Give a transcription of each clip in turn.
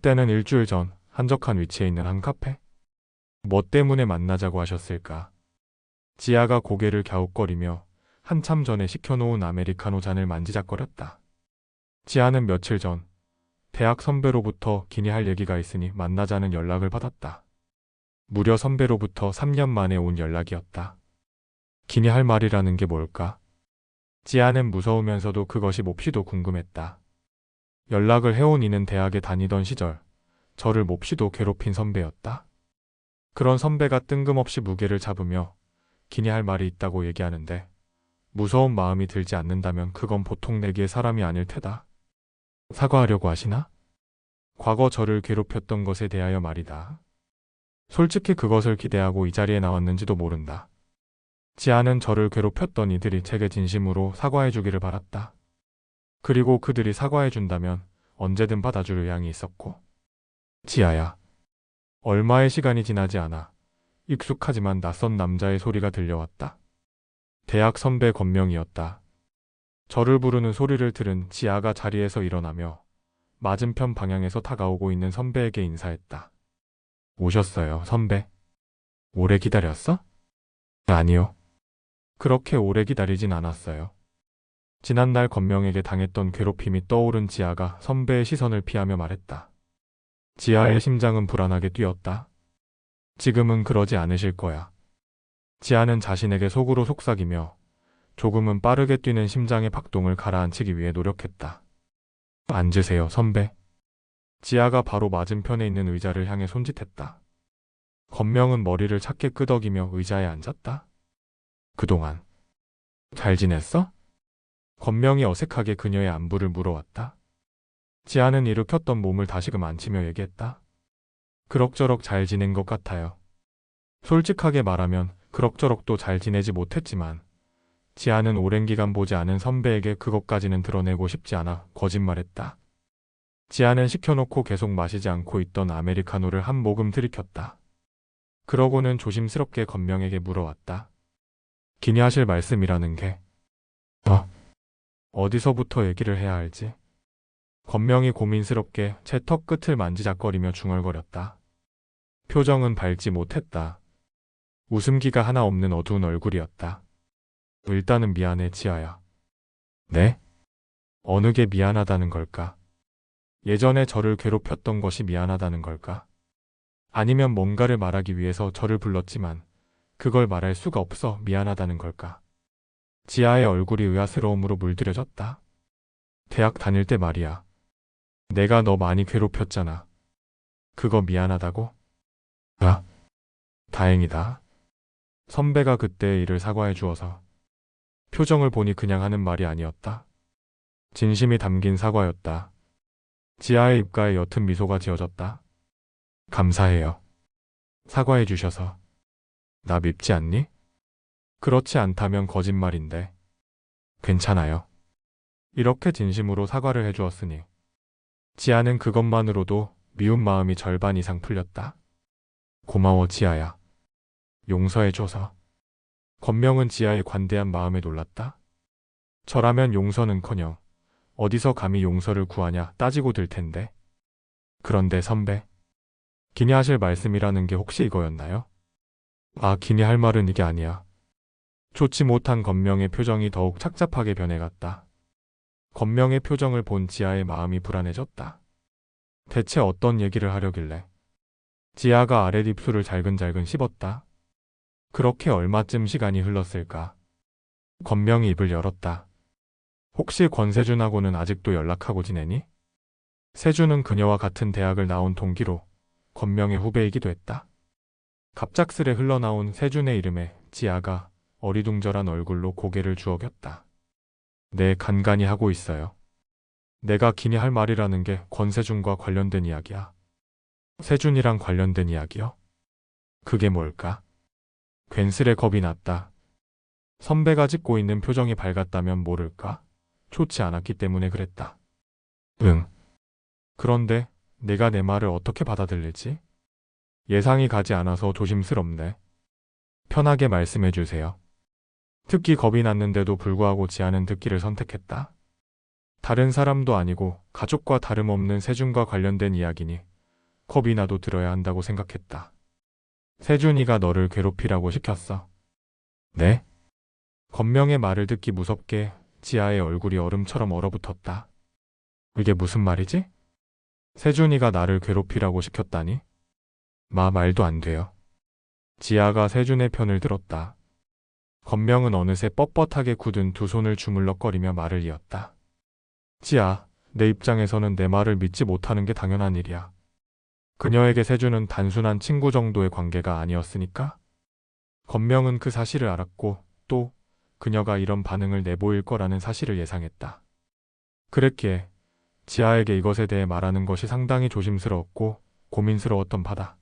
때는 일주일 전 한적한 위치에 있는 한 카페. 뭐 때문에 만나자고 하셨을까? 지아가 고개를 갸웃거리며 한참 전에 시켜놓은 아메리카노 잔을 만지작거렸다. 지아는 며칠 전 대학 선배로부터 기니할 얘기가 있으니 만나자는 연락을 받았다. 무려 선배로부터 3년 만에 온 연락이었다. 기니할 말이라는 게 뭘까? 지아는 무서우면서도 그것이 몹시도 궁금했다. 연락을 해온 이는 대학에 다니던 시절 저를 몹시도 괴롭힌 선배였다. 그런 선배가 뜬금없이 무게를 잡으며 기니할 말이 있다고 얘기하는데 무서운 마음이 들지 않는다면 그건 보통 내기의 사람이 아닐 테다. 사과하려고 하시나? 과거 저를 괴롭혔던 것에 대하여 말이다. 솔직히 그것을 기대하고 이 자리에 나왔는지도 모른다. 지아는 저를 괴롭혔던 이들이 제게 진심으로 사과해 주기를 바랐다. 그리고 그들이 사과해 준다면 언제든 받아줄 의향이 있었고. 지아야. 얼마의 시간이 지나지 않아 익숙하지만 낯선 남자의 소리가 들려왔다. 대학 선배 권명이었다. 저를 부르는 소리를 들은 지아가 자리에서 일어나며 맞은편 방향에서 다가오고 있는 선배에게 인사했다. 오셨어요, 선배. 오래 기다렸어? 아니요. 그렇게 오래 기다리진 않았어요. 지난날 권명에게 당했던 괴롭힘이 떠오른 지아가 선배의 시선을 피하며 말했다. 지아의 심장은 불안하게 뛰었다. 지금은 그러지 않으실 거야. 지아는 자신에게 속으로 속삭이며 조금은 빠르게 뛰는 심장의 박동을 가라앉히기 위해 노력했다. 앉으세요, 선배. 지아가 바로 맞은편에 있는 의자를 향해 손짓했다. 권명은 머리를 차게 끄덕이며 의자에 앉았다. 그동안 잘 지냈어? 권명이 어색하게 그녀의 안부를 물어왔다. 지아는 일으켰던 몸을 다시금 앉히며 얘기했다. 그럭저럭 잘 지낸 것 같아요. 솔직하게 말하면 그럭저럭도 잘 지내지 못했지만 지아는 오랜 기간 보지 않은 선배에게 그것까지는 드러내고 싶지 않아 거짓말했다. 지아는 시켜놓고 계속 마시지 않고 있던 아메리카노를 한 모금 들이켰다. 그러고는 조심스럽게 권명에게 물어왔다. 기니하실 말씀이라는 게 어디서부터 얘기를 해야 할지. 권명이 고민스럽게 제 턱 끝을 만지작거리며 중얼거렸다. 표정은 밝지 못했다. 웃음기가 하나 없는 어두운 얼굴이었다. 일단은 미안해, 지아야. 네? 어느 게 미안하다는 걸까? 예전에 저를 괴롭혔던 것이 미안하다는 걸까? 아니면 뭔가를 말하기 위해서 저를 불렀지만 그걸 말할 수가 없어 미안하다는 걸까? 지아의 얼굴이 의아스러움으로 물들여졌다. 대학 다닐 때 말이야. 내가 너 많이 괴롭혔잖아. 그거 미안하다고? 아, 다행이다. 선배가 그때의 일을 사과해 주어서. 표정을 보니 그냥 하는 말이 아니었다. 진심이 담긴 사과였다. 지아의 입가에 옅은 미소가 지어졌다. 감사해요. 사과해 주셔서. 나 밉지 않니? 그렇지 않다면 거짓말인데. 괜찮아요. 이렇게 진심으로 사과를 해주었으니 지아는 그것만으로도 미운 마음이 절반 이상 풀렸다. 고마워, 지아야. 용서해줘서. 권명은 지아의 관대한 마음에 놀랐다. 저라면 용서는커녕 어디서 감히 용서를 구하냐 따지고 들 텐데. 그런데 선배, 기니하실 말씀이라는 게 혹시 이거였나요? 기니할 말은 이게 아니야. 좋지 못한 권명의 표정이 더욱 착잡하게 변해갔다. 권명의 표정을 본 지아의 마음이 불안해졌다. 대체 어떤 얘기를 하려길래. 지아가 아랫입술을 잘근잘근 씹었다. 그렇게 얼마쯤 시간이 흘렀을까. 권명이 입을 열었다. 혹시 권세준하고는 아직도 연락하고 지내니? 세준은 그녀와 같은 대학을 나온 동기로 권명의 후배이기도 했다. 갑작스레 흘러나온 세준의 이름에 지아가 어리둥절한 얼굴로 고개를 주워겼다. 네, 간간히 하고 있어요. 내가 기니 할 말이라는 게 권세준과 관련된 이야기야. 세준이랑 관련된 이야기요? 그게 뭘까? 괜스레 겁이 났다. 선배가 짓고 있는 표정이 밝았다면 모를까? 좋지 않았기 때문에 그랬다. 응. 그런데 내가 내 말을 어떻게 받아들일지? 예상이 가지 않아서 조심스럽네. 편하게 말씀해 주세요. 듣기 겁이 났는데도 불구하고 지아는 듣기를 선택했다. 다른 사람도 아니고 가족과 다름없는 세준과 관련된 이야기니 겁이나도 들어야 한다고 생각했다. 세준이가 너를 괴롭히라고 시켰어. 네? 건명의 말을 듣기 무섭게 지아의 얼굴이 얼음처럼 얼어붙었다. 이게 무슨 말이지? 세준이가 나를 괴롭히라고 시켰다니? 말도 안 돼요. 지아가 세준의 편을 들었다. 건명은 어느새 뻣뻣하게 굳은 두 손을 주물럭거리며 말을 이었다. 지아, 내 입장에서는 내 말을 믿지 못하는 게 당연한 일이야. 그녀에게 세준은 단순한 친구 정도의 관계가 아니었으니까? 건명은 그 사실을 알았고 또 그녀가 이런 반응을 내보일 거라는 사실을 예상했다. 그랬기에 지아에게 이것에 대해 말하는 것이 상당히 조심스러웠고 고민스러웠던 바다.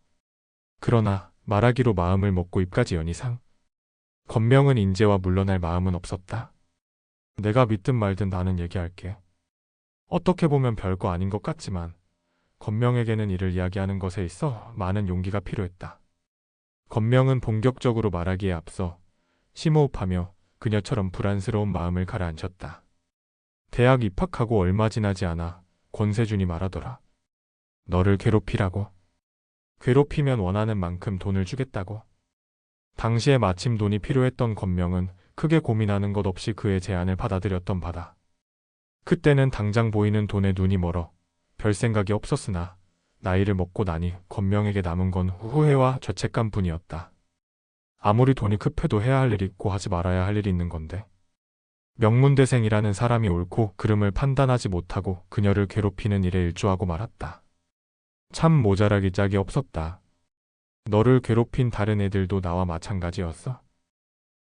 그러나 말하기로 마음을 먹고 입까지 연 이상 건명은 인재와 물러날 마음은 없었다. 내가 믿든 말든 나는 얘기할게. 어떻게 보면 별거 아닌 것 같지만 건명에게는 이를 이야기하는 것에 있어 많은 용기가 필요했다. 건명은 본격적으로 말하기에 앞서 심호흡하며 그녀처럼 불안스러운 마음을 가라앉혔다. 대학 입학하고 얼마 지나지 않아 권세준이 말하더라. 너를 괴롭히라고. 괴롭히면 원하는 만큼 돈을 주겠다고. 당시에 마침 돈이 필요했던 건명은 크게 고민하는 것 없이 그의 제안을 받아들였던 바다. 그때는 당장 보이는 돈에 눈이 멀어 별 생각이 없었으나 나이를 먹고 나니 건명에게 남은 건 후회와 죄책감 뿐이었다. 아무리 돈이 급해도 해야 할 일이 있고 하지 말아야 할 일이 있는 건데. 명문대생이라는 사람이 옳고 그름을 판단하지 못하고 그녀를 괴롭히는 일에 일조하고 말았다. 참 모자라기 짝이 없었다. 너를 괴롭힌 다른 애들도 나와 마찬가지였어.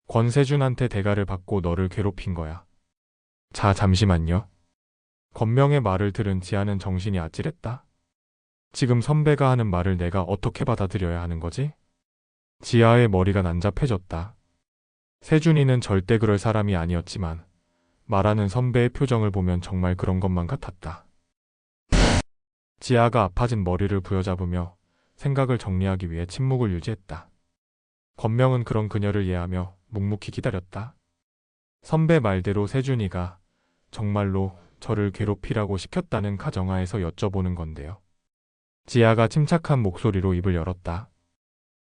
권세준한테 대가를 받고 너를 괴롭힌 거야. 자, 잠시만요. 건명의 말을 들은 지아는 정신이 아찔했다. 지금 선배가 하는 말을 내가 어떻게 받아들여야 하는 거지? 지아의 머리가 난잡해졌다. 세준이는 절대 그럴 사람이 아니었지만 말하는 선배의 표정을 보면 정말 그런 것만 같았다. 지아가 아파진 머리를 부여잡으며 생각을 정리하기 위해 침묵을 유지했다. 건명은 그런 그녀를 이해하며 묵묵히 기다렸다. 선배 말대로 세준이가 정말로 저를 괴롭히라고 시켰다는 가정하에서 여쭤보는 건데요. 지아가 침착한 목소리로 입을 열었다.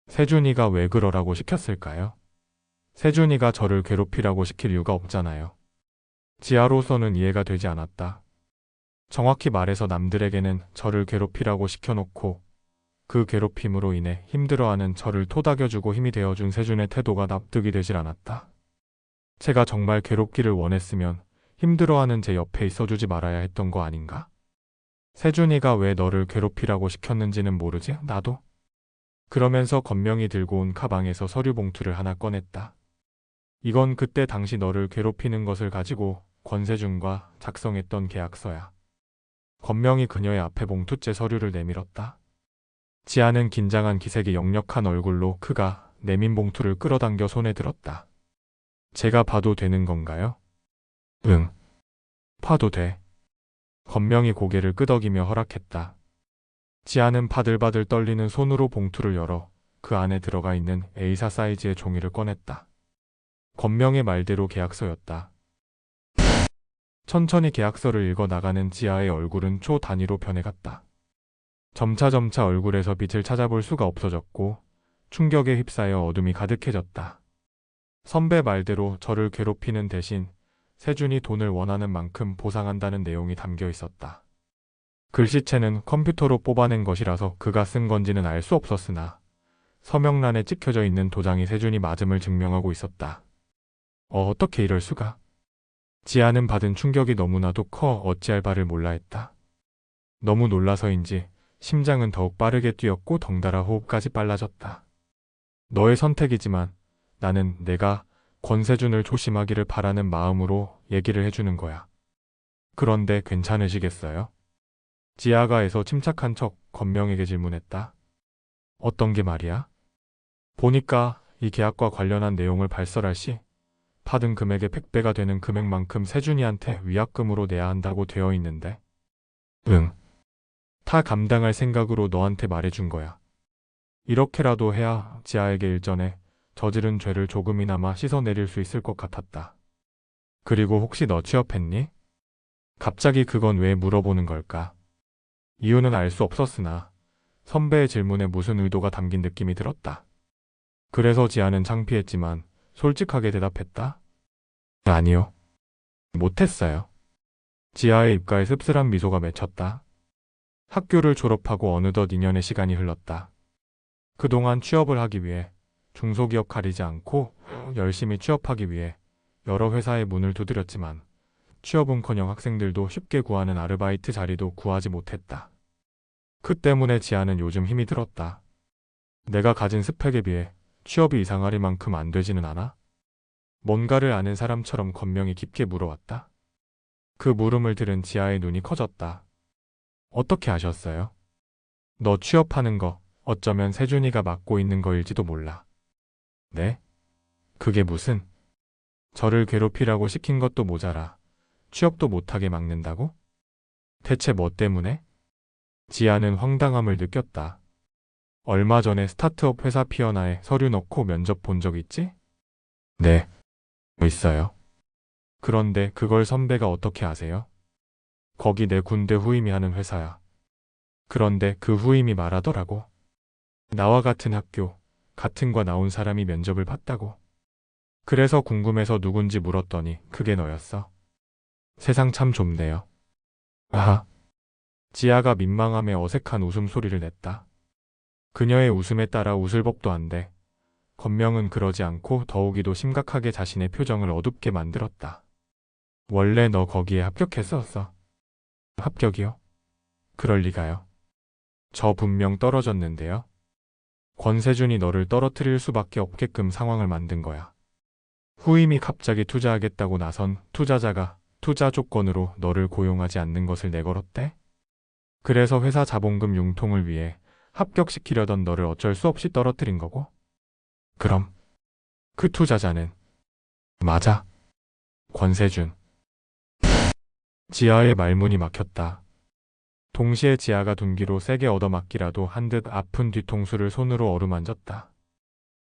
세준이가 왜 그러라고 시켰을까요? 세준이가 저를 괴롭히라고 시킬 이유가 없잖아요. 지아로서는 이해가 되지 않았다. 정확히 말해서 남들에게는 저를 괴롭히라고 시켜놓고 그 괴롭힘으로 인해 힘들어하는 저를 토닥여주고 힘이 되어준 세준의 태도가 납득이 되질 않았다. 제가 정말 괴롭기를 원했으면 힘들어하는 제 옆에 있어주지 말아야 했던 거 아닌가? 세준이가 왜 너를 괴롭히라고 시켰는지는 모르지? 나도? 그러면서 건명이 들고 온 가방에서 서류 봉투를 하나 꺼냈다. 이건 그때 당시 너를 괴롭히는 것을 가지고 권세준과 작성했던 계약서야. 건명이 그녀의 앞에 봉투째 서류를 내밀었다. 지아는 긴장한 기색이 역력한 얼굴로 그가 내민 봉투를 끌어당겨 손에 들었다. 제가 봐도 되는 건가요? 응. 봐도 돼. 건명이 고개를 끄덕이며 허락했다. 지아는 바들바들 떨리는 손으로 봉투를 열어 그 안에 들어가 있는 A4 사이즈의 종이를 꺼냈다. 건명의 말대로 계약서였다. 천천히 계약서를 읽어 나가는 지아의 얼굴은 초 단위로 변해갔다. 점차 얼굴에서 빛을 찾아볼 수가 없어졌고 충격에 휩싸여 어둠이 가득해졌다. 선배 말대로 저를 괴롭히는 대신 세준이 돈을 원하는 만큼 보상한다는 내용이 담겨 있었다. 글씨체는 컴퓨터로 뽑아낸 것이라서 그가 쓴 건지는 알 수 없었으나 서명란에 찍혀져 있는 도장이 세준이 맞음을 증명하고 있었다. 어떻게 이럴 수가? 지아는 받은 충격이 너무나도 커 어찌할 바를 몰라 했다. 너무 놀라서인지 심장은 더욱 빠르게 뛰었고 덩달아 호흡까지 빨라졌다. 너의 선택이지만 나는 내가 권세준을 조심하기를 바라는 마음으로 얘기를 해주는 거야. 그런데 괜찮으시겠어요? 지아가 애써 침착한 척 건명에게 질문했다. 어떤 게 말이야? 보니까 이 계약과 관련한 내용을 발설할 시 받은 금액의 100배가 되는 금액만큼 세준이한테 위약금으로 내야 한다고 되어 있는데. 응. 다 감당할 생각으로 너한테 말해준 거야. 이렇게라도 해야 지아에게 일전에 저지른 죄를 조금이나마 씻어내릴 수 있을 것 같았다. 그리고 혹시 너 취업했니? 갑자기 그건 왜 물어보는 걸까? 이유는 알 수 없었으나 선배의 질문에 무슨 의도가 담긴 느낌이 들었다. 그래서 지아는 창피했지만 솔직하게 대답했다. 아니요. 못했어요. 지아의 입가에 씁쓸한 미소가 맺혔다. 학교를 졸업하고 어느덧 2년의 시간이 흘렀다. 그동안 취업을 하기 위해 중소기업 가리지 않고 열심히 취업하기 위해 여러 회사에 문을 두드렸지만 취업은커녕 학생들도 쉽게 구하는 아르바이트 자리도 구하지 못했다. 그 때문에 지아는 요즘 힘이 들었다. 내가 가진 스펙에 비해 취업이 이상하리만큼 안 되지는 않아? 뭔가를 아는 사람처럼 권명이 깊게 물어왔다. 그 물음을 들은 지아의 눈이 커졌다. 어떻게 아셨어요? 너 취업하는 거 어쩌면 세준이가 맡고 있는 거일지도 몰라. 네? 그게 무슨? 저를 괴롭히라고 시킨 것도 모자라 취업도 못하게 막는다고? 대체 뭐 때문에? 지아는 황당함을 느꼈다. 얼마 전에 스타트업 회사 피어나에 서류 넣고 면접 본 적 있지? 네, 있어요. 그런데 그걸 선배가 어떻게 아세요? 거기 내 군대 후임이 하는 회사야. 그런데 그 후임이 말하더라고. 나와 같은 학교, 같은 과 나온 사람이 면접을 봤다고. 그래서 궁금해서 누군지 물었더니 그게 너였어. 세상 참 좁네요. 아하. 지아가 민망함에 어색한 웃음소리를 냈다. 그녀의 웃음에 따라 웃을 법도 한데 권명은 그러지 않고 더욱이도 심각하게 자신의 표정을 어둡게 만들었다. 원래 너 거기에 합격했었어. 합격이요? 그럴 리가요. 저 분명 떨어졌는데요. 권세준이 너를 떨어뜨릴 수밖에 없게끔 상황을 만든 거야. 후임이 갑자기 투자하겠다고 나선 투자자가 투자 조건으로 너를 고용하지 않는 것을 내걸었대? 그래서 회사 자본금 융통을 위해 합격시키려던 너를 어쩔 수 없이 떨어뜨린 거고? 그럼 그 투자자는? 맞아. 권세준. 지아의 말문이 막혔다. 동시에 지아가 둔기로 세게 얻어맞기라도 한 듯 아픈 뒤통수를 손으로 어루만졌다.